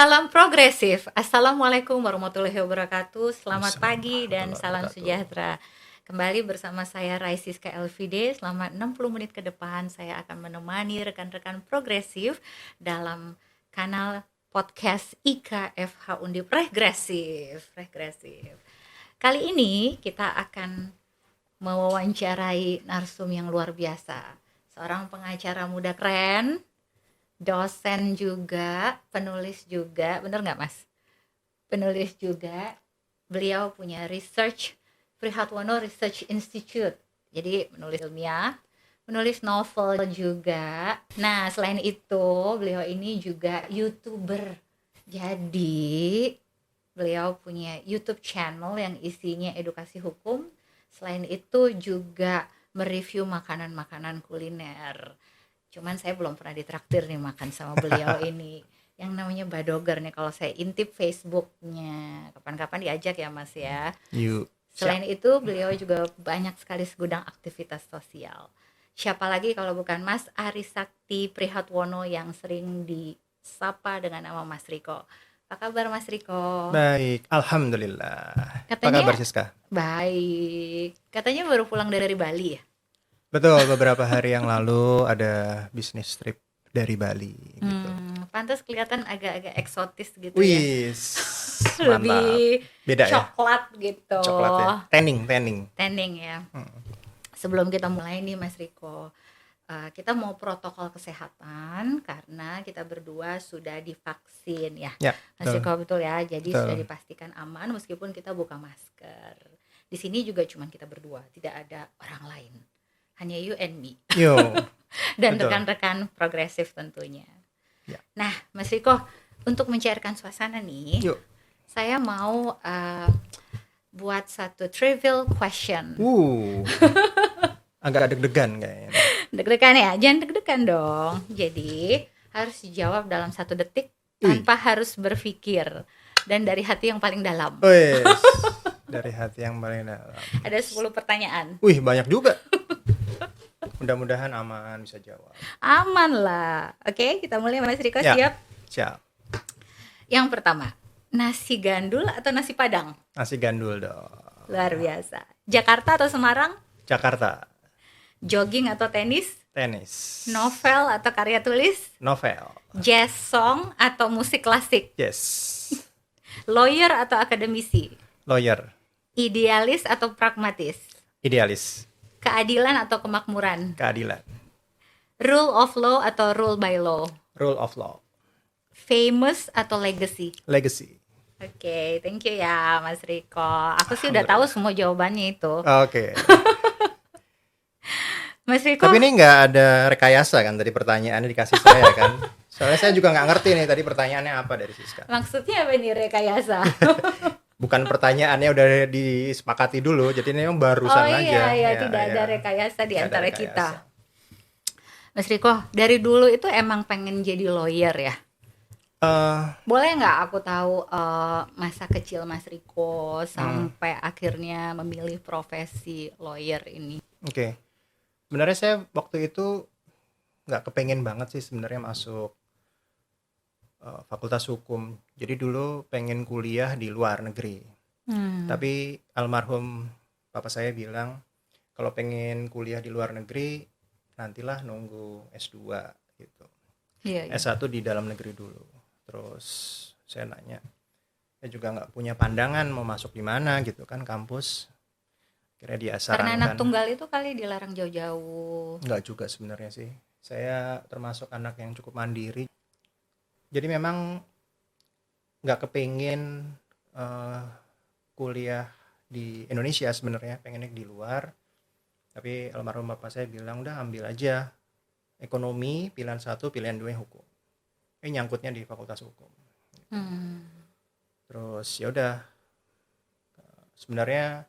Salam progresif. Assalamualaikum warahmatullahi wabarakatuh. Selamat pagi dan salam sejahtera. Kembali bersama saya Raisiska Elvide. Selama 60 menit ke depan saya akan menemani rekan-rekan progresif dalam kanal podcast IKFH Undip Regresif. Kali ini kita akan mewawancarai narsum yang luar biasa. Seorang pengacara muda keren, dosen juga, penulis juga, bener nggak Mas? Penulis juga. Beliau punya Prihatwono Research Institute, jadi menulis ilmiah, menulis novel juga. Nah, selain itu beliau ini juga YouTuber. Jadi beliau punya YouTube channel yang isinya edukasi hukum. Selain itu juga mereview makanan-makanan kuliner. Cuman saya belum pernah ditraktir nih makan sama beliau ini. Yang namanya Badoger nih, kalau saya intip Facebooknya. Kapan-kapan diajak ya Mas ya. Yuk. Selain itu beliau juga banyak sekali segudang aktivitas sosial. Siapa lagi kalau bukan Mas Ari Sakti Prihatwono yang sering disapa dengan nama Mas Riko. Apa kabar Mas Riko? Baik, alhamdulillah. Katanya, apa kabar Siska? Baik. Katanya baru pulang dari Bali ya? Betul, beberapa hari yang lalu ada bisnis trip dari Bali gitu. Pantas kelihatan agak-agak eksotis gitu ya. Wis, Lebih beda coklat ya? gitu. Coklat ya. Tanning ya. Sebelum kita mulai nih Mas Riko, kita mau protokol kesehatan karena kita berdua sudah divaksin ya. Mas Riko betul ya. Jadi sudah dipastikan aman meskipun kita buka masker. Di sini juga cuma kita berdua, tidak ada orang lain. Hanya you and me. Dan rekan-rekan progresif tentunya. Ya. Nah, Mas Riko, untuk mencairkan suasana nih, saya mau buat satu trivial question. Agak deg-degan kayaknya. Deg-degan ya? Jangan deg-degan dong. Jadi harus dijawab dalam 1 detik tanpa harus berpikir dan dari hati yang paling dalam. Dari hati yang paling dalam. Ada 10 pertanyaan. Banyak juga. Mudah-mudahan aman bisa jawab. Aman lah. Oke, kita mulai Mas Riko, siap? Siap. Yang pertama, nasi gandul atau nasi padang? Nasi gandul dong. Luar biasa. Jakarta atau Semarang? Jakarta. Jogging atau tenis? Tenis. Novel atau karya tulis? Novel. Jazz song atau musik klasik? Yes. Lawyer atau akademisi? Lawyer. Idealis atau pragmatis? Idealis. Keadilan atau kemakmuran? Keadilan. Rule of law atau rule by law? Rule of law. Famous atau legacy? Legacy. Oke, thank you ya Mas Riko. Aku sih udah tahu semua jawabannya itu. Oke. Mas Riko. Tapi ini nggak ada rekayasa kan tadi pertanyaannya dikasih saya kan? Soalnya saya juga nggak ngerti nih tadi pertanyaannya apa dari Siska. Maksudnya apa nih rekayasa? Bukan pertanyaannya udah disepakati dulu, jadi ini yang barusan aja. Iya, tidak ada rekayasa di antara kita. Mas Riko, dari dulu itu emang pengen jadi lawyer ya? Boleh nggak aku tahu masa kecil Mas Riko sampai akhirnya memilih profesi lawyer ini? Oke. Sebenarnya saya waktu itu nggak kepengen banget sih sebenarnya masuk fakultas hukum. Jadi dulu pengen kuliah di luar negeri. Tapi almarhum papa saya bilang kalau pengen kuliah di luar negeri nantilah nunggu S2 gitu. S1 di dalam negeri dulu. Terus saya nanya, saya juga nggak punya pandangan mau masuk di mana gitu kan kampus. Kira dia sarankan. Karena anak tunggal itu kali dilarang jauh-jauh. Nggak juga sebenarnya sih. Saya termasuk anak yang cukup mandiri. Jadi memang nggak kepingin kuliah di Indonesia sebenarnya, pengennya di luar. Tapi almarhum bapak saya bilang udah ambil aja ekonomi pilihan 1, pilihan 2 hukum. Ini nyangkutnya di fakultas hukum. Terus ya udah. Sebenarnya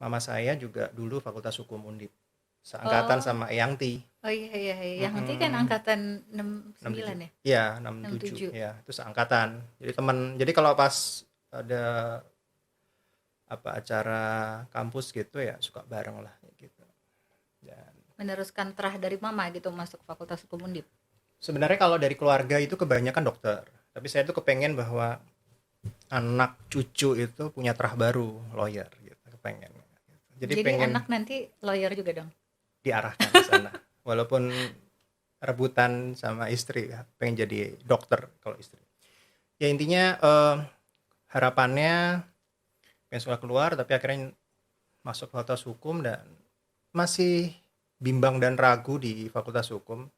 mama saya juga dulu fakultas hukum Undip. Seangkatan sama Eyangti. Oh iya. Eyangti kan angkatan 69 ya? Iya, 67. Ya, itu seangkatan. Jadi jadi kalau pas ada acara kampus gitu ya suka bareng lah gitu. Dan meneruskan terah dari mama gitu masuk fakultas hukum Undip? Sebenarnya kalau dari keluarga itu kebanyakan dokter. Tapi saya tuh kepengen bahwa anak cucu itu punya terah baru lawyer gitu, kepengen. Jadi pengen anak nanti lawyer juga dong. diarahkan ke sana. Walaupun rebutan sama istri ya, pengen jadi dokter kalau istri. Ya intinya harapannya pengen sekolah keluar, tapi akhirnya masuk fakultas hukum dan masih bimbang dan ragu di fakultas hukum.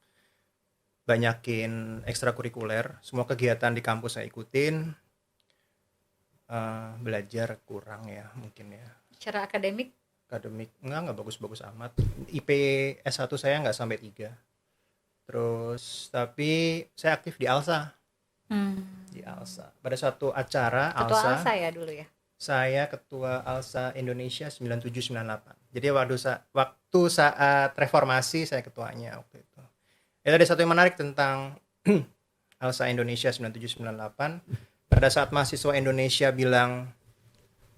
Banyakin ekstrakurikuler, semua kegiatan di kampus saya ikutin. Belajar kurang ya mungkin ya. Secara akademik Enggak bagus-bagus amat. IP S1 saya nggak sampai 3. Terus tapi saya aktif di ALSA. Di ALSA. Pada suatu acara ketua ALSA ya dulu ya. Saya ketua ALSA Indonesia 9798. Jadi waktu saat reformasi saya ketuanya waktu itu. Itu ada satu yang menarik tentang ALSA Indonesia 9798. Pada saat mahasiswa Indonesia bilang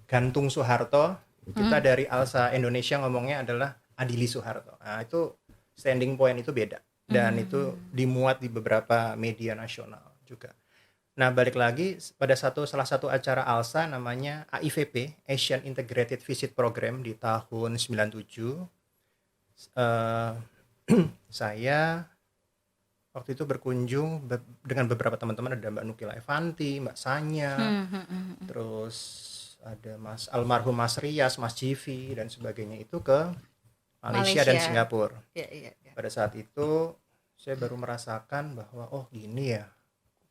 gantung Soeharto, kita dari ALSA Indonesia ngomongnya adalah adili Soeharto. Nah, itu standing point itu beda. Dan itu dimuat di beberapa media nasional juga. Nah, balik lagi pada salah satu acara ALSA namanya AIVP, Asian Integrated Visit Program di tahun 97. Saya waktu itu berkunjung dengan beberapa teman-teman, ada Mbak Nukila Evanti, Mbak Sanya, terus ada almarhum Mas Rias, Mas Jivi dan sebagainya, itu ke Malaysia dan Singapura. Ya. Pada saat itu saya baru merasakan bahwa oh gini ya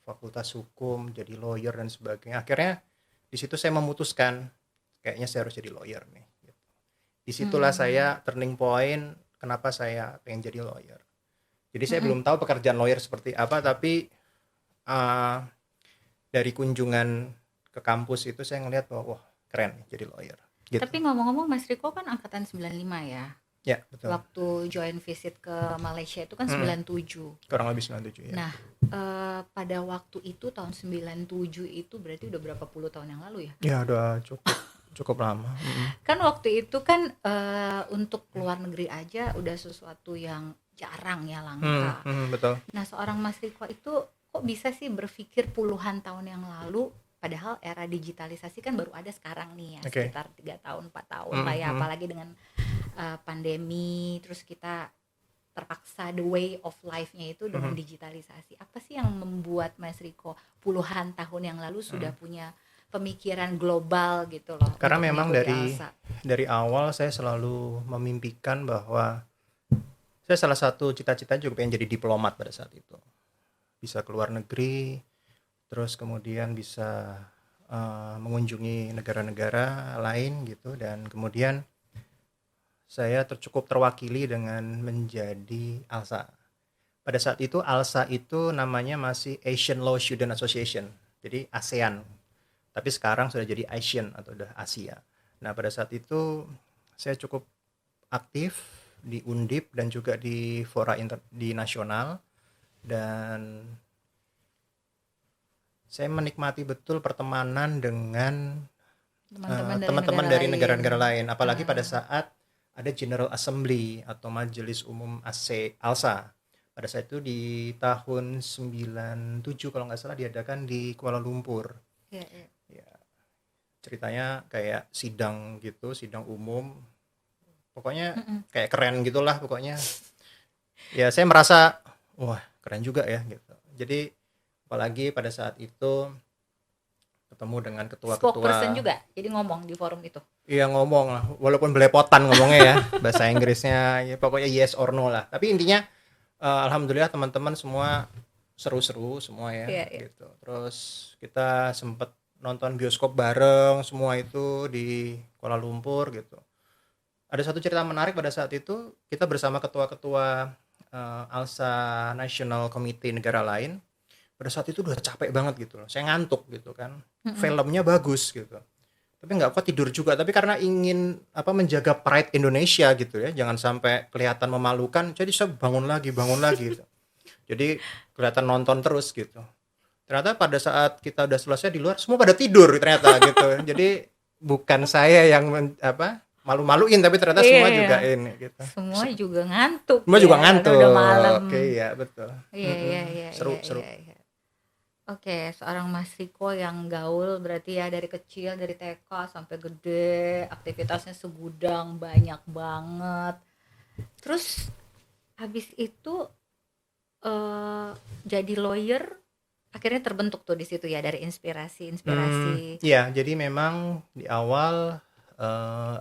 fakultas hukum, jadi lawyer dan sebagainya. Akhirnya di situ saya memutuskan kayaknya saya harus jadi lawyer nih. Disitulah saya turning point kenapa saya pengen jadi lawyer. Jadi saya belum tahu pekerjaan lawyer seperti apa, tapi dari kunjungan ke kampus itu saya ngelihat bahwa wah keren jadi lawyer. Gitu. Tapi ngomong-ngomong Mas Riko kan angkatan 95 ya. Ya betul. Waktu join visit ke Malaysia itu kan 97. Kurang lebih 97 ya. Nah pada waktu itu tahun 97 itu berarti udah berapa puluh tahun yang lalu ya? Ya udah cukup lama. Kan waktu itu kan untuk keluar negeri aja udah sesuatu yang jarang ya, langka. Betul. Nah seorang Mas Riko itu kok bisa sih berpikir puluhan tahun yang lalu, padahal era digitalisasi kan baru ada sekarang nih ya, sekitar 3 tahun 4 tahun lah ya, apalagi dengan pandemi, terus kita terpaksa the way of life-nya itu dengan digitalisasi. Apa sih yang membuat Mas Riko puluhan tahun yang lalu sudah punya pemikiran global gitu loh? Karena memang dari awal saya selalu memimpikan bahwa saya salah satu cita-cita juga pengen jadi diplomat pada saat itu. Bisa keluar negeri, terus kemudian bisa mengunjungi negara-negara lain gitu, dan kemudian saya cukup terwakili dengan menjadi ALSA. Pada saat itu ALSA itu namanya masih Asian Law Student Association, jadi ASEAN. Tapi sekarang sudah jadi Asian atau udah Asia. Nah pada saat itu saya cukup aktif di Undip dan juga di fora di nasional, dan saya menikmati betul pertemanan dengan teman-teman dari negara-negara lain. Apalagi pada saat ada General Assembly atau Majelis Umum ALSA. Pada saat itu di tahun 97 kalau nggak salah diadakan di Kuala Lumpur. Ya, ceritanya kayak sidang gitu, sidang umum. Pokoknya kayak keren gitulah pokoknya. Ya saya merasa wah keren juga ya gitu. Jadi apalagi pada saat itu ketemu dengan ketua-ketua. Spokesperson juga, jadi ngomong di forum itu. Iya ngomong lah, walaupun belepotan ngomongnya ya, bahasa Inggrisnya ya, pokoknya yes or no lah. Tapi intinya alhamdulillah teman-teman semua seru-seru semua ya, gitu. Terus kita sempet nonton bioskop bareng semua itu di Kuala Lumpur gitu. Ada satu cerita menarik pada saat itu, kita bersama ketua-ketua ALSA National Committee negara lain. Pada saat itu udah capek banget gitu loh, saya ngantuk gitu kan, filmnya bagus gitu, tapi nggak kuat tidur juga, tapi karena ingin menjaga pride Indonesia gitu ya, jangan sampai kelihatan memalukan, jadi saya bangun lagi gitu. Jadi kelihatan nonton terus gitu. Ternyata pada saat kita udah selesai di luar semua pada tidur ternyata gitu. Jadi bukan saya yang malu-maluin, tapi ternyata semua juga ini gitu. Semua juga ngantuk. Semua juga ngantuk. Udah malam. Oke, ya betul. Iya. Seru. Oke, seorang Mas Riko yang gaul berarti ya dari kecil, dari TK sampai gede, aktivitasnya segudang, banyak banget. Terus habis itu eh, jadi lawyer, akhirnya terbentuk tuh di situ ya dari inspirasi-inspirasi. Iya, jadi memang di awal eh,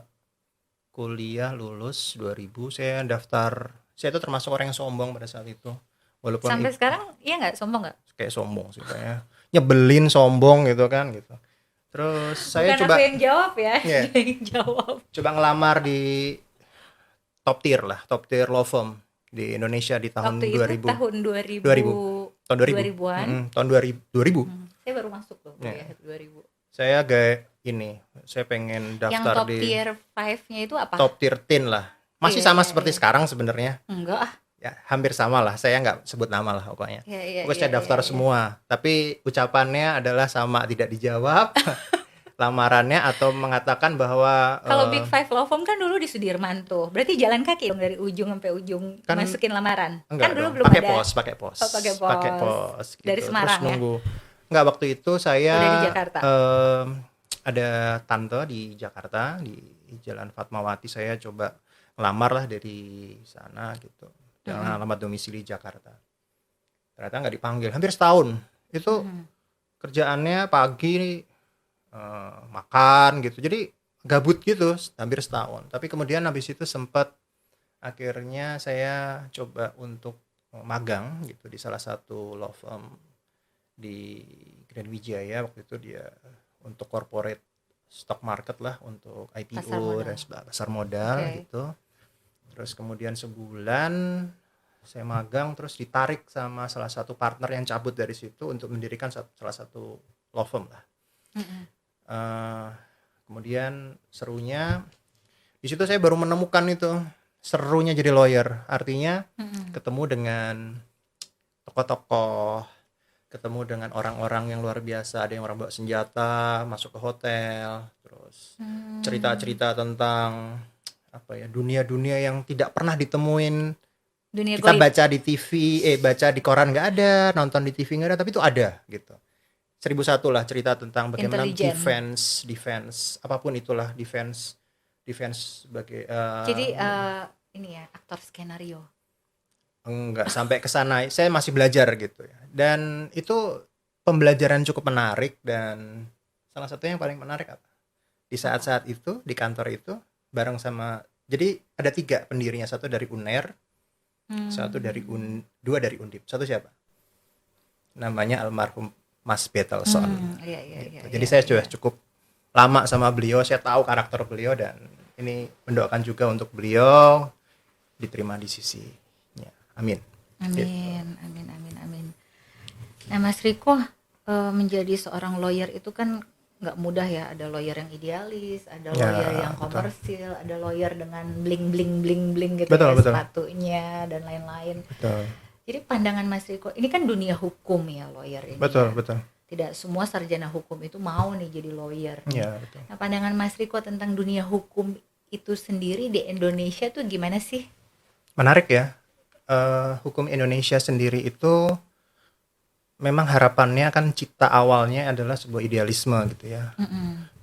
kuliah lulus 2000 saya itu termasuk orang yang sombong pada saat itu. Walaupun Sampai sekarang iya nggak, sombong nggak? kayak sombong sih kayaknya. Nyebelin sombong gitu kan gitu. Terus saya Bukan aku coba yang jawab ya, ya, dia yang jawab. coba ngelamar di top tier law firm di Indonesia di tahun Waktu itu 2000. tahun 2000. Tahun 2000. 2000-an. Tahun 2000. 2000. Saya baru masuk tuh Ya. kuliah 2000. Saya saya pengen Yang daftar top di tier 5-nya itu apa? top tier 10 lah. Masih Iya, sama iya, seperti iya. sekarang sebenarnya. Enggak ah. Ya, hampir sama lah. Saya nggak sebut nama lah pokoknya. Iya, iya, Pokoknya iya, saya iya, daftar iya. semua. Tapi ucapannya adalah sama, tidak dijawab lamarannya atau mengatakan bahwa Kalau Big Five Law Firm kan dulu di Sudirman tuh. Berarti jalan kaki dong dari ujung sampai ujung kan masukin lamaran. enggak Kan dulu dong, belum pakai ada. pos, pakai pos. Oh, pakai Pakai pos. pos gitu. Dari Semarang Terus ya. nunggu. Enggak, waktu itu saya Udah di Jakarta. ada tante di Jakarta di Jalan Fatmawati. Saya coba ngelamar lah dari sana gitu. Dengan alamat domisili Jakarta. Ternyata nggak dipanggil. Hampir setahun. Itu kerjaannya pagi makan gitu. Jadi gabut gitu hampir setahun. Tapi kemudian habis itu sempat akhirnya saya coba untuk magang gitu di salah satu law firm di Grand Wijaya. Waktu itu dia untuk corporate stock market lah, untuk Pasar IPO modal. dan pasar modal Oke. gitu. Terus kemudian sebulan saya magang, terus ditarik sama salah satu partner yang cabut dari situ untuk mendirikan salah satu law firm lah. Eh, kemudian serunya di situ saya baru menemukan itu serunya jadi lawyer. Artinya ketemu dengan tokoh-tokoh, ketemu dengan orang-orang yang luar biasa. Ada yang orang bawa senjata masuk ke hotel, terus cerita-cerita tentang apa ya, dunia-dunia yang tidak pernah ditemuin. Dunia Kita goib. baca di TV, baca di koran nggak ada, nonton di TV nggak ada, tapi itu ada gitu. 1001 lah cerita tentang bagaimana Intelijen. defense apapun itulah, defense sebagai Jadi ini ya aktor skenario. enggak sampai ke sana. Saya masih belajar gitu ya. Dan itu pembelajaran cukup menarik, dan salah satu yang paling menarik apa? Di saat-saat itu di kantor itu bareng sama, jadi ada 3 pendirinya, satu dari UNER, satu dari dua dari Undip. Satu siapa? Namanya almarhum Mas Betelson. Iya, iya, Gitu. iya. Jadi iya, saya iya. sudah cukup lama sama beliau, saya tahu karakter beliau, dan ini mendoakan juga untuk beliau diterima di sisinya. Amin. Gitu. Amin, amin, amin, amin. Nah, Mas Riko menjadi seorang lawyer itu kan nggak mudah ya. Ada lawyer yang idealis, ada Ya, lawyer yang betul. komersil, ada lawyer dengan bling bling bling bling gitu Betul, ya, betul. sepatunya dan lain-lain. Betul. Jadi pandangan Mas Riko, ini kan dunia hukum ya lawyer ini. Betul, ya. betul. Tidak semua sarjana hukum itu mau nih jadi lawyer. Ya, betul. Nah, pandangan Mas Riko tentang dunia hukum itu sendiri di Indonesia tuh gimana sih? Menarik ya. Hukum Indonesia sendiri itu memang harapannya kan, cita awalnya adalah sebuah idealisme gitu ya.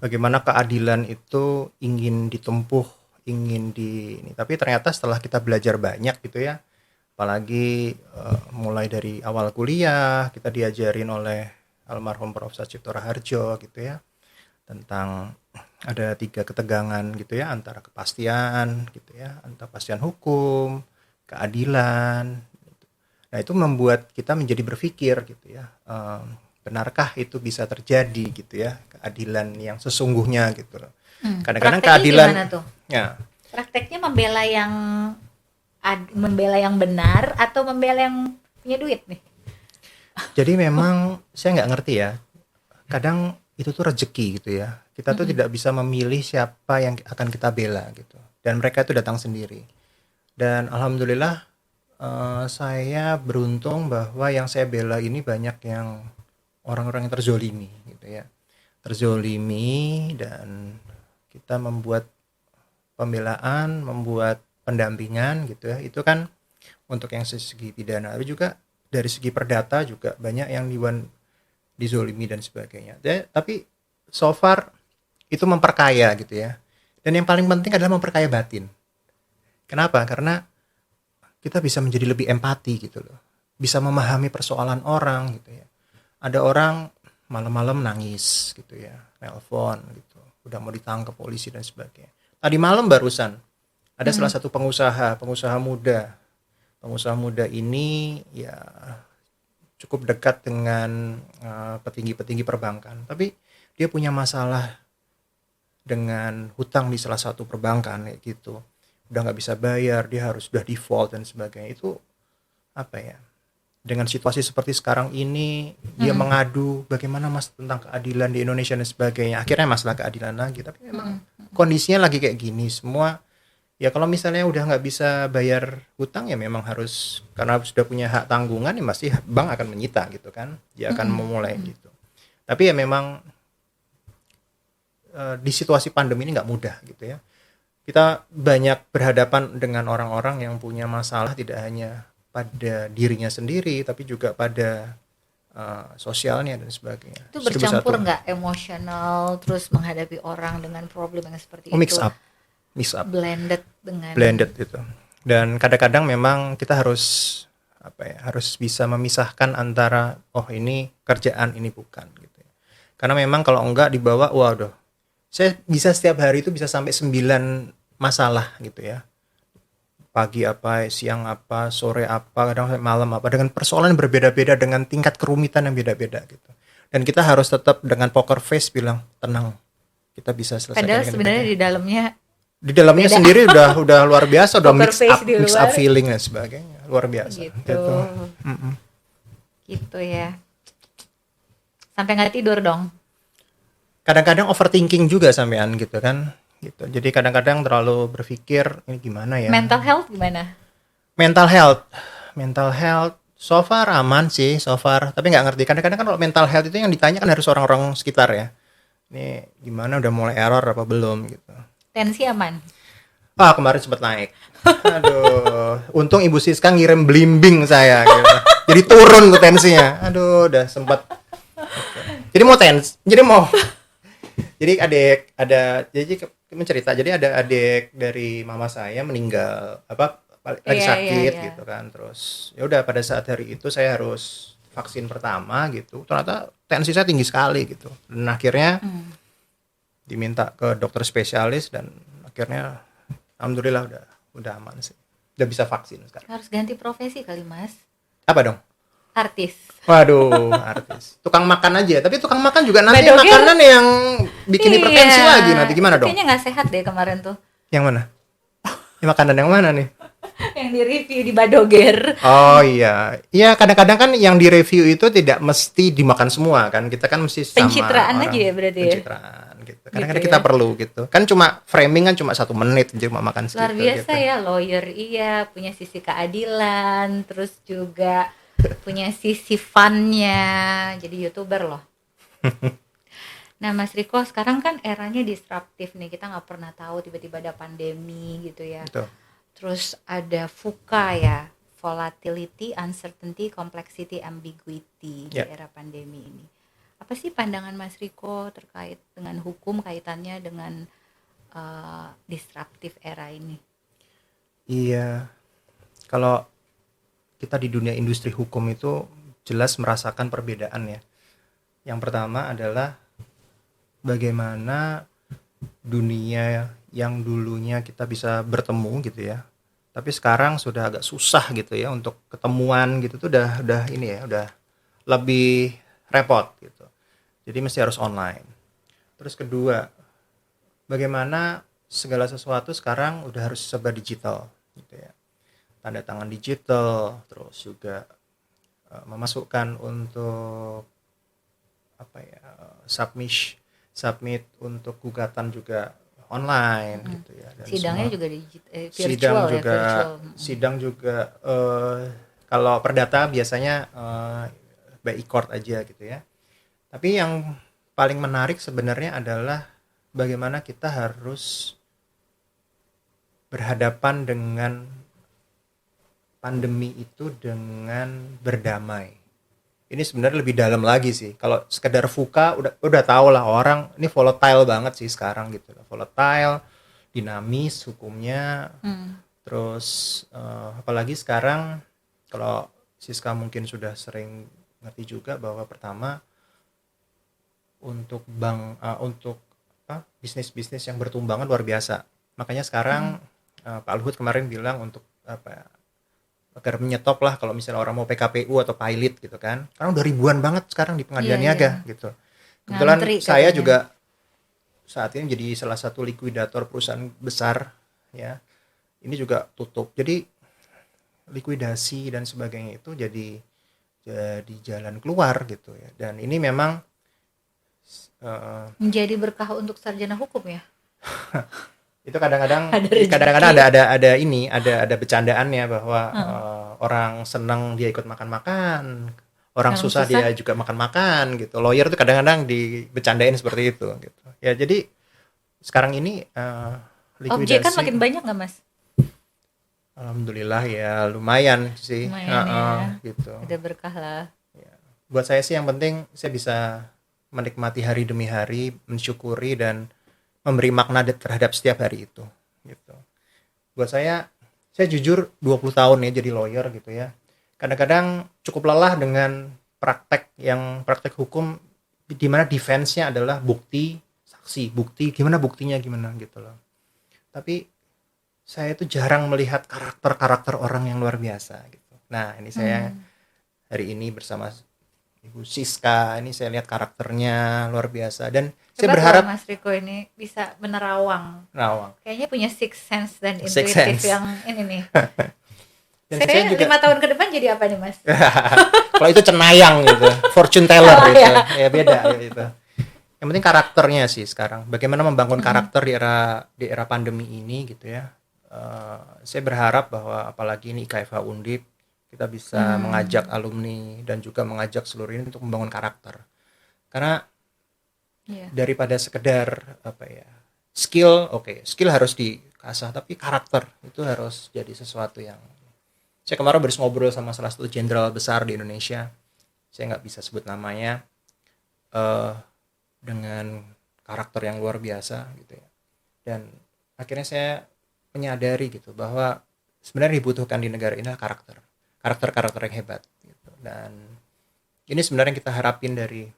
Bagaimana keadilan itu ingin ditempuh, ingin ini. Tapi ternyata setelah kita belajar banyak gitu ya, apalagi mulai dari awal kuliah kita diajarin oleh almarhum Prof. Sucipto Raharjo gitu ya, tentang ada 3 ketegangan gitu ya, antara kepastian gitu ya, antara kepastian hukum, keadilan. Nah, itu membuat kita menjadi berpikir gitu ya, benarkah itu bisa terjadi gitu ya, keadilan yang sesungguhnya gitu loh. Kadang-kadang Prakteknya keadilan gimana tuh? ya, Prakteknya membela yang benar atau membela yang punya duit nih? jadi memang saya nggak ngerti ya, kadang itu tuh rezeki gitu ya, kita tuh tidak bisa memilih siapa yang akan kita bela gitu, dan mereka itu datang sendiri. Dan alhamdulillah saya beruntung bahwa yang saya bela ini banyak yang orang-orang yang terzolimi gitu ya, terzolimi, dan kita membuat pembelaan, membuat pendampingan gitu ya. Itu kan untuk yang segi pidana, tapi juga dari segi perdata juga banyak yang dizolimi dan sebagainya. Tapi so far itu memperkaya gitu ya. Dan yang paling penting adalah memperkaya batin. Kenapa? Karena kita bisa menjadi lebih empati gitu loh. Bisa memahami persoalan orang gitu ya. Ada orang malam-malam nangis gitu ya, nelpon gitu. Udah mau ditangkap polisi dan sebagainya. Tadi malam barusan ada salah satu pengusaha muda. Pengusaha muda ini ya cukup dekat dengan petinggi-petinggi perbankan. Tapi dia punya masalah dengan hutang di salah satu perbankan kayak gitu. Udah nggak bisa bayar, dia harus udah default dan sebagainya. Itu apa ya? Dengan situasi seperti sekarang ini, dia mengadu bagaimana mas tentang keadilan di Indonesia dan sebagainya. Akhirnya masalah keadilan lagi. Tapi memang kondisinya lagi kayak gini. Semua ya kalau misalnya udah nggak bisa bayar hutang ya memang harus, karena sudah punya hak tanggungan ya pasti bank akan menyita gitu kan. Dia akan memulai gitu. Tapi ya memang di situasi pandemi ini nggak mudah gitu ya. Kita banyak berhadapan dengan orang-orang yang punya masalah tidak hanya pada dirinya sendiri tapi juga pada sosialnya dan sebagainya. Itu bercampur nggak emosional terus menghadapi orang dengan problem yang seperti itu? Mix up blended itu. Dan kadang-kadang memang kita harus harus bisa memisahkan antara ini kerjaan, ini bukan gitu ya. Karena memang kalau enggak dibawa, waduh, saya bisa setiap hari itu bisa sampai 9 masalah gitu ya. Pagi apa, siang apa, sore apa, kadang malam apa, dengan persoalan yang berbeda-beda, dengan tingkat kerumitan yang beda-beda gitu. Dan kita harus tetap dengan poker face bilang tenang, kita bisa selesaikan. Padahal sebenarnya di dalamnya beda. Sendiri udah luar biasa, udah mix up feeling dan sebagainya, luar biasa. Gitu. Gitu ya. Sampai nggak tidur dong. Kadang-kadang overthinking juga sampean gitu kan. Gitu. Jadi kadang-kadang terlalu berpikir ini gimana ya. Mental health gimana? Mental health so far aman sih, tapi nggak ngerti. Kadang-kadang kan kalau mental health itu yang ditanya kan harus orang-orang sekitar ya. Ini gimana, udah mulai error apa belum gitu. Tensi aman? Kemarin sempat naik. Aduh, untung Ibu Siska ngirim blimbing saya gitu. Jadi turun tuh tensinya. Aduh, udah sempat. Jadi mencerita, jadi ada adik dari mama saya meninggal lagi sakit gitu kan. Terus ya udah pada saat hari itu saya harus vaksin pertama gitu. Ternyata tensi saya tinggi sekali gitu. Dan akhirnya diminta ke dokter spesialis dan akhirnya alhamdulillah udah aman sih. Udah bisa vaksin sekarang. Harus ganti profesi kali, Mas. Apa dong? Artis. Waduh, artis. Tukang makan aja. Tapi tukang makan juga nanti makanan yang bikin hipertensi lagi. Nanti gimana dong? Kayaknya nggak sehat deh kemarin tuh. Yang mana? Makanan yang mana nih? Yang di review di Badoger. Oh iya. Iya, kadang-kadang kan yang di review itu tidak mesti dimakan semua kan. Kita kan mesti sama pencitraan aja ya berarti ya. Pencitraan gitu. Kadang-kadang kita perlu gitu. Kan cuma framing kan cuma 1 menit cuma makan segitu. Luar biasa gitu. Ya, lawyer punya sisi keadilan, terus juga punya sisi funnya, jadi YouTuber loh. Nah Mas Riko, sekarang kan eranya disruptif nih, kita nggak pernah tahu tiba-tiba ada pandemi gitu ya. Betul. Terus ada VUCA ya, volatility, uncertainty, complexity, ambiguity di era pandemi ini. Apa sih pandangan Mas Riko terkait dengan hukum, kaitannya dengan disruptif era ini? Iya, kalau kita di dunia industri hukum itu jelas merasakan perbedaan ya. Yang pertama adalah bagaimana dunia yang dulunya kita bisa bertemu gitu ya, tapi sekarang sudah agak susah gitu ya untuk ketemuan gitu tuh udah ini ya, udah lebih repot gitu. Jadi mesti harus online. Terus kedua, bagaimana segala sesuatu sekarang udah harus serba digital gitu ya. Tanda tangan digital, terus juga memasukkan untuk submit untuk gugatan juga online gitu ya. Dan sidangnya juga sidang juga kalau perdata biasanya by e-court aja gitu ya. Tapi yang paling menarik sebenarnya adalah bagaimana kita harus berhadapan dengan pandemi itu dengan berdamai. Ini sebenarnya lebih dalam lagi sih. Kalau sekedar VUCA udah tahu lah orang ini volatile banget sih sekarang gitu. Volatile, dinamis hukumnya. Terus apalagi sekarang kalau Siska mungkin sudah sering ngerti juga bahwa pertama untuk untuk bisnis-bisnis yang bertumbangan luar biasa. Makanya sekarang Pak Luhut kemarin bilang untuk agar menyetop lah kalau misalnya orang mau PKPU atau pilot gitu kan. Karena udah ribuan banget sekarang di Pengadilan Niaga gitu. Kebetulan Ngantri saya katanya. juga saat ini jadi salah satu likuidator perusahaan besar ya. Ini juga tutup. Jadi likuidasi dan sebagainya itu jadi jalan keluar gitu ya. Dan ini memang Menjadi berkah untuk sarjana hukum ya. itu kadang-kadang Ada rezeki. kadang-kadang ada bercandaannya bahwa orang senang dia ikut makan-makan, orang susah dia juga makan-makan gitu. Lawyer tuh kadang-kadang dibecandain seperti itu gitu. Ya jadi sekarang ini likuidasi Objek kan makin banyak nggak Mas? Alhamdulillah ya lumayan sih. Lumayan ya. Gitu. Ada berkah lah. Ya. Buat saya sih yang penting saya bisa menikmati hari demi hari, mensyukuri dan memberi makna terhadap setiap hari itu gitu. Buat saya jujur 20 tahun ya jadi lawyer gitu ya. Kadang-kadang cukup lelah dengan praktek hukum di mana defense-nya adalah bukti, saksi, bukti, gimana buktinya gimana gitu loh. Tapi saya itu jarang melihat karakter orang yang luar biasa gitu. Nah, ini saya hari ini bersama Ibu Siska, ini saya lihat karakternya luar biasa dan Coba saya berharap Mas Riko ini bisa menerawang. Kayaknya punya sixth sense dan intuitif yang ini nih. Dan saya juga 5 tahun ke depan jadi apa nih Mas? Kalau itu cenayang gitu, fortune teller gitu. Ya beda gitu. Yang penting karakternya sih sekarang. Bagaimana membangun karakter di era pandemi ini gitu ya. Saya berharap bahwa apalagi ini IKFH Undip kita bisa mengajak alumni dan juga mengajak seluruh ini untuk membangun karakter. Karena daripada sekedar skill, skill harus diasah, tapi karakter itu harus jadi sesuatu yang saya kemarin baru ngobrol sama salah satu jenderal besar di Indonesia, saya nggak bisa sebut namanya, dengan karakter yang luar biasa gitu ya, dan akhirnya saya menyadari gitu bahwa sebenarnya dibutuhkan di negara ini adalah karakter yang hebat gitu. Dan ini sebenarnya yang kita harapin dari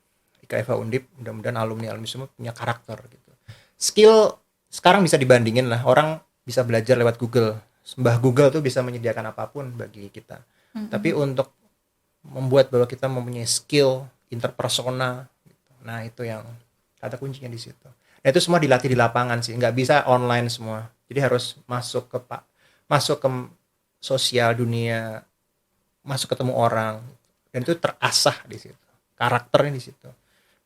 IKFH Undip, mudah-mudahan alumni semua punya karakter gitu. Skill sekarang bisa dibandingin lah, orang bisa belajar lewat Google. Mbah Google tuh bisa menyediakan apapun bagi kita. Tapi untuk membuat bahwa kita mempunyai skill interpersonal gitu. Nah, itu yang kata kuncinya di situ. Nah, itu semua dilatih di lapangan sih, nggak bisa online semua. Jadi harus masuk ke sosial dunia, masuk ketemu orang, dan itu terasah di situ. Karakternya di situ.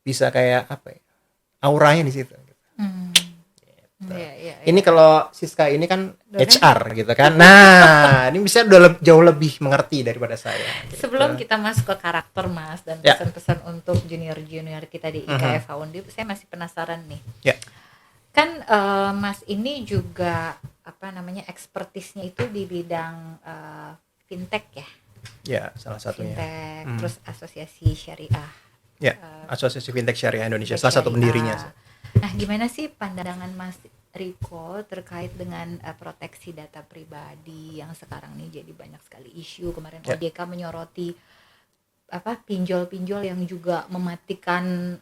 Bisa kayak auranya di situ. Ini kalau Siska ini kan HR gitu kan. Nah, ini bisa udah jauh lebih mengerti daripada saya. Gitu. Sebelum kita masuk ke karakter Mas dan pesan-pesan untuk junior-junior kita di IKFH Undip, saya masih penasaran nih. Kan Mas ini juga ekspertisnya itu di bidang fintech ya? Ya, salah satunya. Fintech, terus asosiasi syariah. Ya, Asosiasi Fintech Syariah Indonesia, salah satu pendirinya. Nah, gimana sih pandangan Mas Riko terkait dengan proteksi data pribadi yang sekarang nih jadi banyak sekali isu. Kemarin OJK menyoroti pinjol-pinjol yang juga mematikan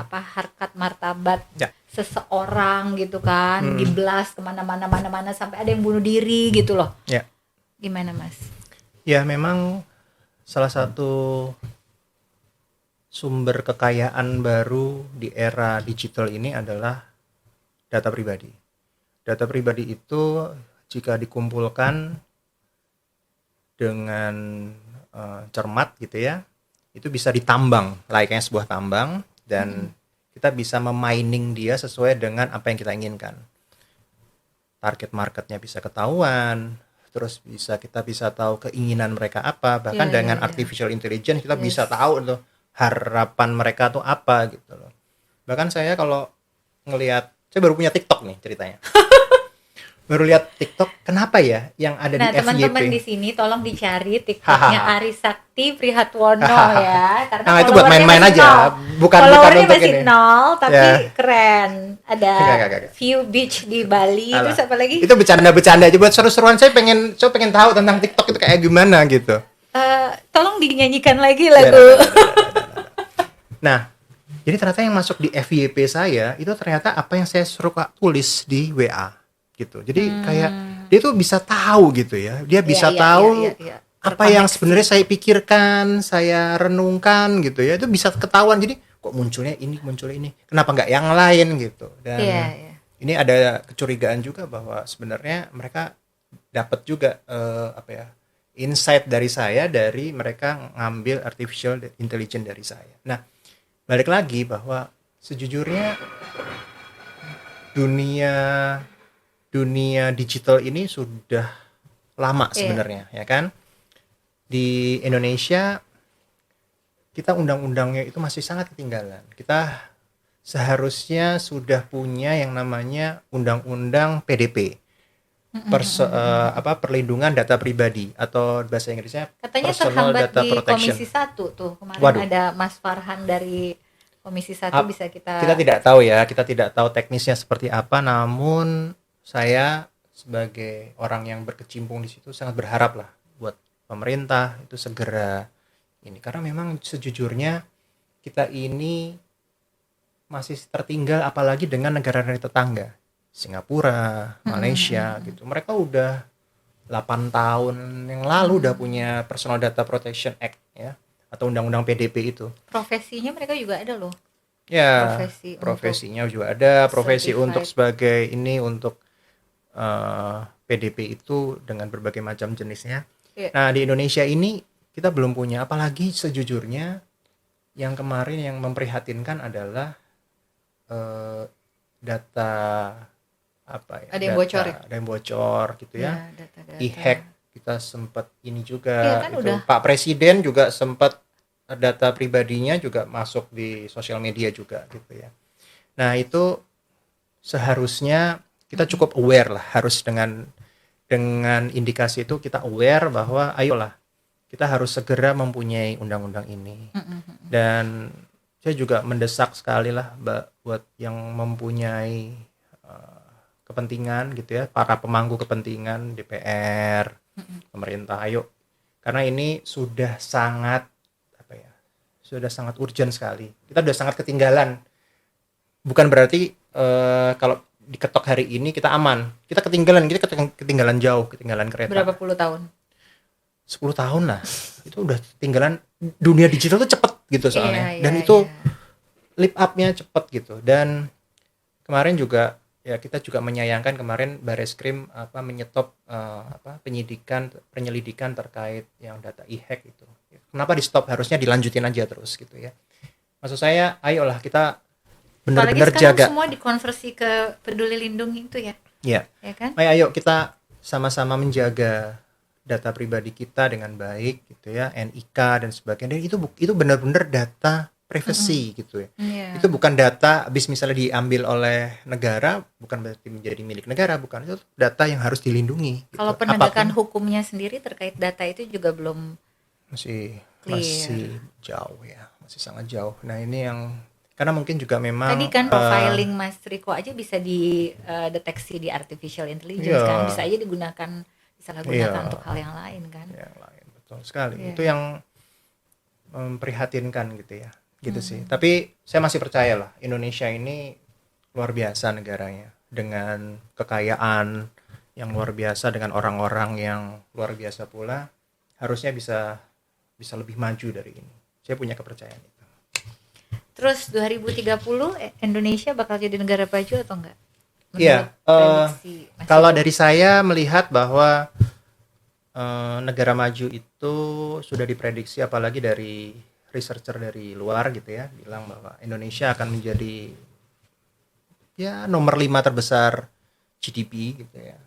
harkat martabat seseorang gitu kan, diblas kemana-mana sampai ada yang bunuh diri gitu loh. Gimana Mas? Ya, memang salah satu sumber kekayaan baru di era digital ini adalah data pribadi. Data pribadi itu jika dikumpulkan dengan cermat gitu ya, itu bisa ditambang layaknya sebuah tambang, dan kita bisa memining dia sesuai dengan apa yang kita inginkan. Target marketnya bisa ketahuan, terus kita bisa tahu keinginan mereka apa, bahkan dengan artificial intelligence kita bisa tahu tuh harapan mereka tuh apa gitu loh. Bahkan saya kalau ngelihat, saya baru punya TikTok nih ceritanya. baru lihat TikTok, kenapa ya yang ada di Nah, teman-teman di FYP? sini tolong dicari TikToknya Hahaha. Ari Sakti Prihatwono Hahaha. ya, karena Nah, itu buat followernya main-main masih nol. aja, bukan Followernya untuk masih ini. nol, tapi Ya, keren. Ada enggak. view beach di Bali, terus Alah. apa lagi? Itu bercanda-bercanda aja buat seru-seruan. Saya pengen tahu tentang TikTok itu kayak gimana gitu. Tolong dinyanyikan lagi Ya, lagu. Nah, jadi ternyata yang masuk di FYP saya itu ternyata apa yang saya suruh tulis di WA gitu. Jadi kayak dia tuh bisa tahu gitu ya. Dia Iya, bisa iya, iya, iya, tahu iya. apa yang Terkoneksi. sebenarnya saya pikirkan, saya renungkan gitu ya. Itu bisa ketahuan. Jadi kok munculnya ini. Kenapa nggak yang lain gitu. Iya, Dan iya. ini ada kecurigaan juga bahwa sebenarnya mereka dapat juga apa ya, insight dari saya dari mereka ngambil artificial intelligence dari saya. Nah, balik lagi bahwa sejujurnya dunia dunia digital ini sudah lama Iya. sebenarnya, ya kan? Di Indonesia kita undang-undangnya itu masih sangat ketinggalan. Kita seharusnya sudah punya yang namanya undang-undang PDP, perlindungan data pribadi, atau bahasa Inggrisnya Katanya Personal terhambat Data di Protection. Komisi 1 tuh. Kemarin Waduh, ada Mas Farhan dari Komisi 1, bisa kita kita. tidak tahu ya, kita tidak tahu teknisnya seperti apa, namun saya sebagai orang yang berkecimpung di situ sangat berharap lah buat pemerintah itu segera ini, karena memang sejujurnya kita ini masih tertinggal apalagi dengan negara-negara tetangga, Singapura, Malaysia gitu. Mereka udah 8 tahun yang lalu udah punya Personal Data Protection Act ya, atau undang-undang PDP itu. Profesinya mereka juga ada loh. Ya, Profesi untuk profesinya juga ada, profesi untuk certified. sebagai ini untuk PDP itu dengan berbagai macam jenisnya. Iya. Nah, di Indonesia ini kita belum punya, apalagi sejujurnya yang kemarin yang memprihatinkan adalah data apa ya? Ada yang bocor ya? Ada yang bocor gitu ya. Ya, data-data. E-hack kita sempat ini Iya juga kan itu. udah. Pak Presiden juga sempat data pribadinya juga masuk di sosial media juga gitu ya. Nah, itu seharusnya kita cukup aware lah, harus dengan indikasi itu kita aware bahwa ayolah kita harus segera mempunyai undang-undang ini. Dan saya juga mendesak sekali lah buat yang mempunyai kepentingan gitu ya, para pemangku kepentingan, DPR, pemerintah, ayo, karena ini sudah sangat apa ya, sudah sangat urgent sekali. Kita sudah sangat ketinggalan. Bukan berarti kalau diketok hari ini kita aman. Kita ketinggalan jauh, ketinggalan kereta. Berapa puluh tahun? 10 tahun lah. Itu udah ketinggalan. Dunia digital tuh cepet gitu soalnya. Iya, Dan iya, itu iya. leap up-nya cepet gitu. Dan kemarin juga ya kita juga menyayangkan kemarin Bareskrim menyetop penyelidikan terkait yang data e-hack itu. Kenapa di stop? Harusnya dilanjutin aja terus gitu ya. Maksud saya, ayolah kita Apalagi benar-benar sekarang jaga. semua dikonversi ke Peduli Lindungi itu ya. Ya. Ya kan? Ayo kita sama-sama menjaga data pribadi kita dengan baik gitu ya, NIK dan sebagainya. Dan itu benar-benar data privacy gitu ya. Iya. Itu bukan data habis misalnya diambil oleh negara, bukan berarti menjadi milik negara, bukan. Itu data yang harus dilindungi gitu. Kalau penegakan Apapun hukumnya sendiri terkait data itu juga belum masih clear. jauh ya, masih sangat jauh. Nah, ini yang karena mungkin juga memang Tadi kan profiling Mas Riko aja bisa dideteksi di artificial intelligence iya. kan, bisa aja disalahgunakan Iya. untuk hal yang lain kan. Yang lain, betul sekali. Iya. Itu yang memprihatinkan gitu ya. Gitu sih. Tapi saya masih percaya lah Indonesia ini luar biasa negaranya, dengan kekayaan yang luar biasa, dengan orang-orang yang luar biasa pula, harusnya bisa lebih maju dari ini. Saya punya kepercayaan itu. Terus 2030 Indonesia bakal jadi negara maju atau enggak? Iya, prediksi Mas kalau Riko. dari saya melihat bahwa negara maju itu sudah diprediksi, apalagi dari researcher dari luar gitu ya, bilang bahwa Indonesia akan menjadi ya nomor 5 terbesar GDP gitu ya.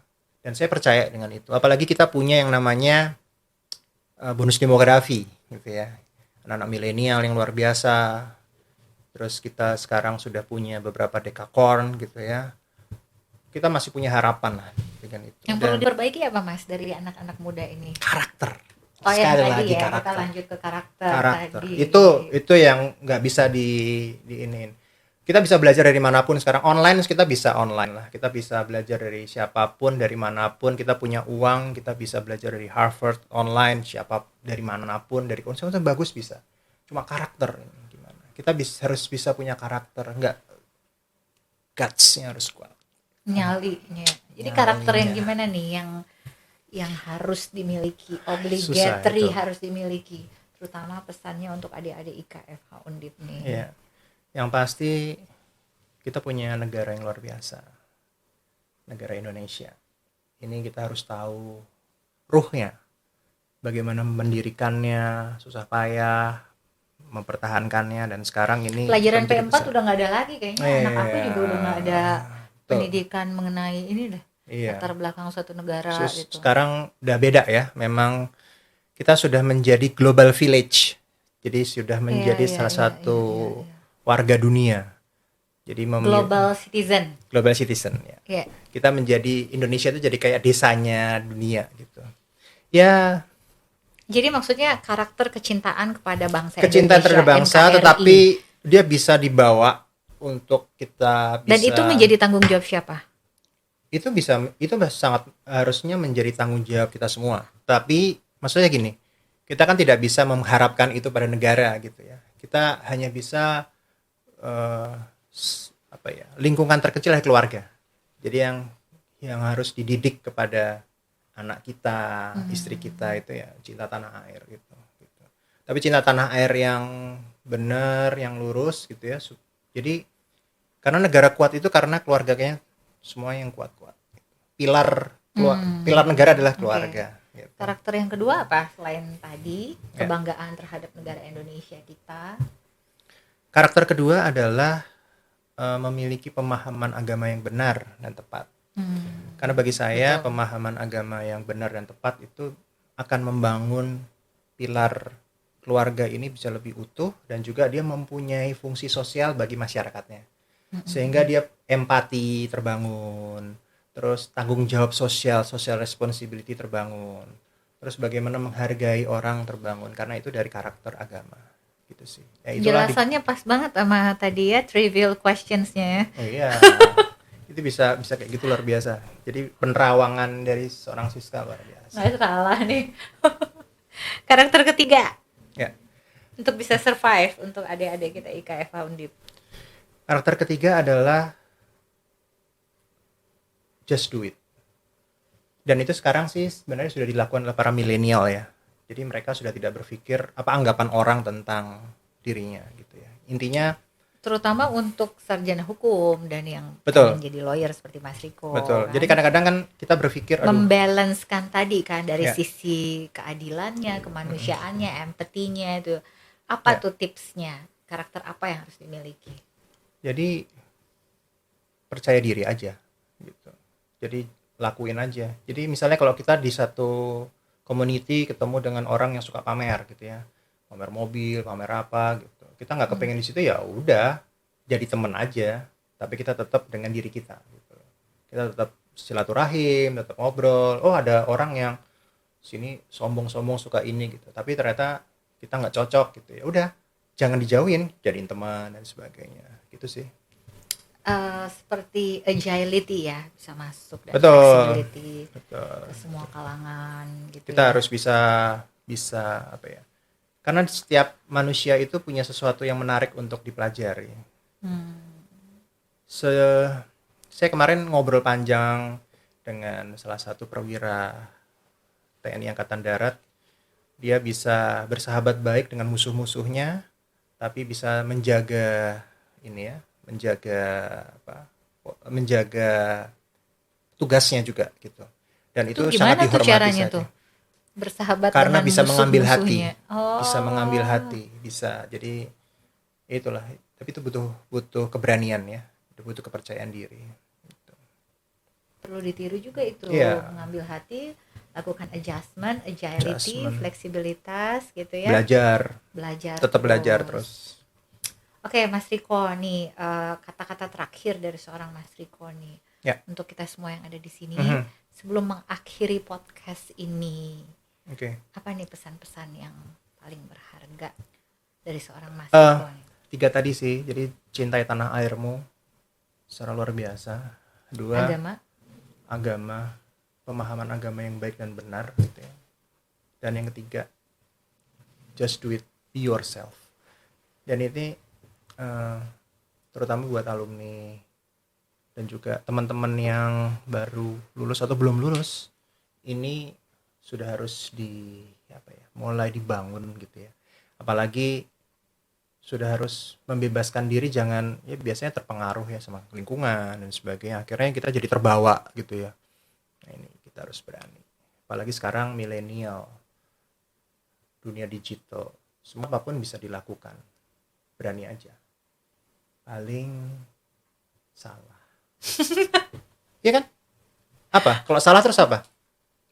Dan saya percaya dengan itu. Apalagi kita punya yang namanya bonus demografi gitu ya. Anak-anak milenial yang luar biasa. Terus kita sekarang sudah punya beberapa dekakorn gitu ya. kita masih punya harapan lah dengan itu. Yang perlu Dan diperbaiki apa Mas dari anak-anak muda ini? karakter, Oh yang sekali tadi lagi ya, kita karakter. lanjut ke karakter tadi. Itu yang nggak bisa diinin. Kita bisa belajar dari manapun sekarang, online kita bisa online lah, kita bisa belajar dari siapapun, dari manapun. Kita punya uang, kita bisa belajar dari Harvard online, siapa dari manapun, dari konsep bagus bisa. Cuma karakter gimana, kita harus bisa punya karakter, nggak, gutsnya harus kuat, Nyalinya. Jadi karakter yang nyalinya. gimana nih yang harus dimiliki, Susah obligatory itu. harus dimiliki, terutama pesannya untuk adik-adik IKFH Undip nih. Iya. Yang pasti kita punya negara yang luar biasa, negara Indonesia. Ini kita harus tahu ruhnya, bagaimana mendirikannya, susah payah, mempertahankannya, dan sekarang ini Pelajaran kita menjadi P4 besar. udah nggak ada lagi kayaknya. Anak aku juga udah nggak ada Tuh, pendidikan mengenai ini deh, iya. latar belakang suatu negara gitu. Sekarang udah beda ya, memang kita sudah menjadi global village, jadi sudah menjadi salah satu warga dunia. Jadi global citizen ya. ya. Kita menjadi, Indonesia itu jadi kayak desanya dunia gitu ya. Jadi maksudnya karakter kecintaan kepada bangsa Kecintaan Indonesia, terhadap bangsa, NKRI. tetapi dia bisa dibawa untuk kita bisa. Dan itu menjadi tanggung jawab siapa? Itu sangat harusnya menjadi tanggung jawab kita semua. Tapi maksudnya gini, kita kan tidak bisa mengharapkan itu pada negara gitu ya. Kita hanya bisa lingkungan terkecil ya, keluarga. Jadi yang harus dididik kepada anak kita, istri kita itu ya cinta tanah air gitu. Tapi cinta tanah air yang benar, yang lurus gitu ya. Jadi karena negara kuat itu karena keluarganya semua yang kuat-kuat. Pilar negara adalah keluarga. Okay. Gitu. Karakter yang kedua apa selain tadi kebanggaan terhadap negara Indonesia kita? Karakter kedua adalah memiliki pemahaman agama yang benar dan tepat. Karena bagi saya pemahaman agama yang benar dan tepat itu akan membangun pilar keluarga ini bisa lebih utuh, dan juga dia mempunyai fungsi sosial bagi masyarakatnya. Sehingga dia empati terbangun, terus tanggung jawab social responsibility terbangun, terus bagaimana menghargai orang terbangun, karena itu dari karakter agama gitu sih. Jelasannya pas banget sama tadi ya, trivial questionsnya ya. Oh iya. Itu bisa kayak gitu, luar biasa. Jadi penerawangan dari seorang Siska luar biasa. Nggak salah nih. Karakter ketiga ya, untuk bisa survive untuk adik-adik kita IKFH Undip. Karakter ketiga adalah just do it. Dan itu sekarang sih sebenarnya sudah dilakukan oleh para milenial ya. Jadi mereka sudah tidak berpikir apa anggapan orang tentang dirinya gitu ya. Intinya terutama untuk sarjana hukum dan yang pengen jadi lawyer seperti Mas Riko. Betul. Kan? Jadi kadang-kadang kan kita berpikir membalancekan tadi kan dari sisi keadilannya, kemanusiaannya, empatinya itu. Apa tuh tipsnya? Karakter apa yang harus dimiliki? Jadi percaya diri aja gitu. Jadi lakuin aja. Jadi misalnya kalau kita di satu community ketemu dengan orang yang suka pamer gitu ya, pamer mobil, pamer apa gitu, kita nggak kepengen di situ, ya udah jadi temen aja, tapi kita tetap dengan diri kita gitu. Kita tetap silaturahim, tetap ngobrol. Oh ada orang yang sini sombong suka ini gitu, tapi ternyata kita nggak cocok gitu, ya udah jangan dijauhin, jadiin teman dan sebagainya gitu sih. Seperti agility ya, bisa masuk dan flexibility ke semua kalangan gitu. Kita harus bisa apa ya, karena setiap manusia itu punya sesuatu yang menarik untuk dipelajari. Saya kemarin ngobrol panjang dengan salah satu perwira TNI Angkatan Darat. Dia bisa bersahabat baik dengan musuh-musuhnya, tapi bisa menjaga ini ya, menjaga tugasnya juga gitu. Dan itu sangat dihormati caranya tuh? Bersahabat karena dengan bisa mengambil hati. Bisa mengambil hati, bisa. Jadi itulah, tapi itu butuh keberanian ya, butuh kepercayaan diri gitu. Perlu ditiru juga itu, mengambil hati, lakukan adjustment, agility, fleksibilitas gitu ya. Belajar tetap belajar terus. Oke, Mas Riko nih, kata-kata terakhir dari seorang Mas Riko nih. Ya. untuk kita semua yang ada di sini. Mhm. Sebelum mengakhiri podcast ini, Oke. apa nih pesan-pesan yang paling berharga dari seorang Mas Riko nih? 3 tadi sih. Jadi cintai tanah airmu secara luar biasa. 2, agama, pemahaman agama yang baik dan benar gitu ya. Dan yang ketiga, just do it, be yourself. Dan ini terutama buat alumni dan juga teman-teman yang baru lulus atau belum lulus, ini sudah harus mulai dibangun gitu ya. Apalagi sudah harus membebaskan diri, jangan ya biasanya terpengaruh ya sama lingkungan dan sebagainya, akhirnya kita jadi terbawa gitu ya. Nah, ini kita harus berani, apalagi sekarang milenial, dunia digital, semua apapun bisa dilakukan, berani aja, paling salah ya kan, apa kalau salah terus apa,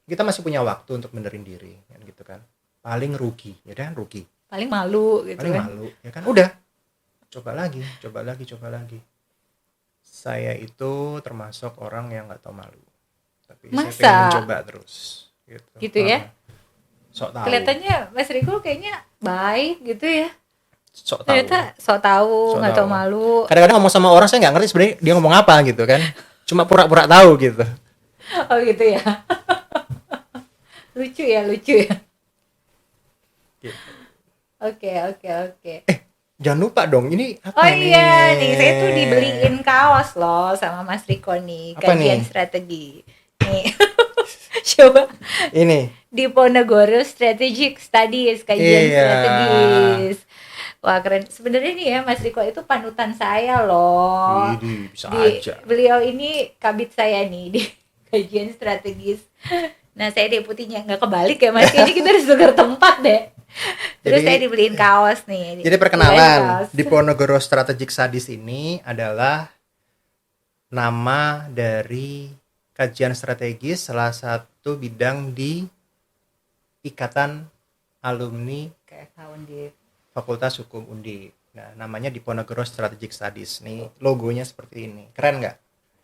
kita masih punya waktu untuk benerin diri kan gitu kan, paling rugi ya kan, rugi Paling malu gitu paling kan. malu ya kan, udah coba lagi. Saya itu termasuk orang yang nggak tahu malu, tapi saya Masa? pengen mencoba terus Gitu ya? Sok tahu, Kelihatannya Mas Riko kayaknya baik gitu ya. sok tahu. Ternyata sok tahu, nggak tahu malu. Kadang-kadang ngomong sama orang saya nggak ngerti sebenarnya dia ngomong apa gitu kan, cuma pura-pura tahu gitu. Oh gitu ya. lucu ya. Gitu. Oke. Jangan lupa dong, ini apa Oh nih? iya nih, saya tuh dibeliin kaos loh sama Mas Riko nih, Apa kajian nih? strategi. Nih. Coba Ini Diponegoro Strategic Studies, kajian Iya. strategis. Wah keren. Sebenarnya nih ya Mas Riko itu panutan saya loh. Widih, bisa aja. Beliau ini kabit saya nih di kajian strategis. Nah saya deputinya, nggak kebalik ya Mas, kayaknya kita harus tukar tempat deh. Terus Jadi- saya dibeliin kaos nih. Jadi Dibeliin perkenalan, kaos. Diponegoro Strategic Studies ini adalah nama dari kajian strategis, salah satu bidang di Ikatan Alumni Kayak tahun di Fakultas Hukum Undip. Nah, namanya Diponegoro Strategic Studies. Nih, logonya seperti ini. Keren nggak?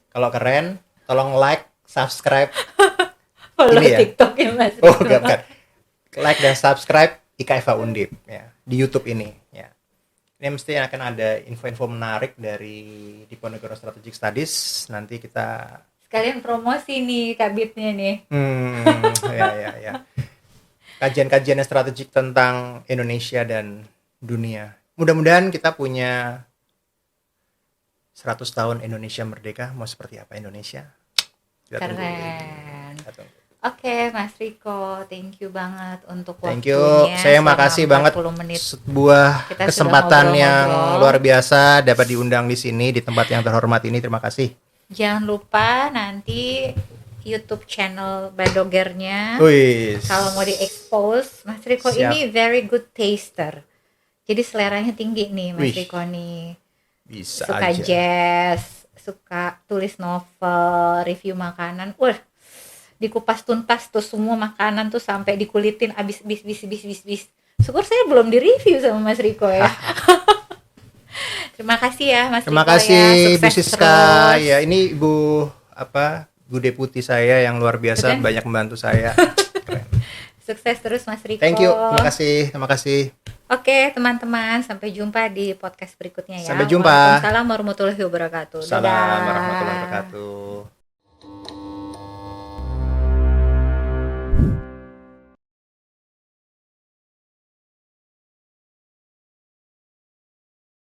Kalau keren, tolong like, subscribe. follow Ini ya? TikTok ya Mas Oh, Riko. bukan. Like dan subscribe IKFA Undip ya, di YouTube ini ya. Ini mesti akan ada info-info menarik dari Diponegoro Strategic Studies. Nanti kita Sekalian promosi nih kabitnya nih. ya. Kajian-kajian yang strategik tentang Indonesia dan dunia. Mudah-mudahan kita punya 100 tahun Indonesia merdeka. Mau seperti apa Indonesia? Kita tunggu. Keren. Kita tunggu. Oke Mas Riko, thank you banget untuk Thank waktunya. you. Saya selama makasih banget 40 menit. sebuah Kita sudah kesempatan yang ngobrol-ngobrol. luar biasa dapat diundang di sini di tempat yang terhormat ini. Terima kasih. Jangan lupa nanti YouTube channel Badogernya. Wih. Kalau mau di-expose, Mas Riko Siap. ini very good taster. Jadi seleranya tinggi nih Mas Wih. Riko nih. Bisa Suka aja. jazz, suka tulis novel, review makanan. Wah, dikupas tuntas tuh semua makanan tuh sampai dikulitin abis bis. Syukur saya belum di-review sama Mas Riko ya. Terima kasih ya Mas Terima Riko ya. kasih Bu Sukses Siska. terus. Ya, ini Bu deputi saya yang luar biasa, Betul. banyak membantu saya. Keren. Sukses terus Mas Riko. Thank you. Terima kasih. Oke teman-teman, sampai jumpa di podcast berikutnya ya. Sampai jumpa. Waalaikumsalam warahmatullahi wabarakatuh. Salam Dadah. warahmatullahi wabarakatuh.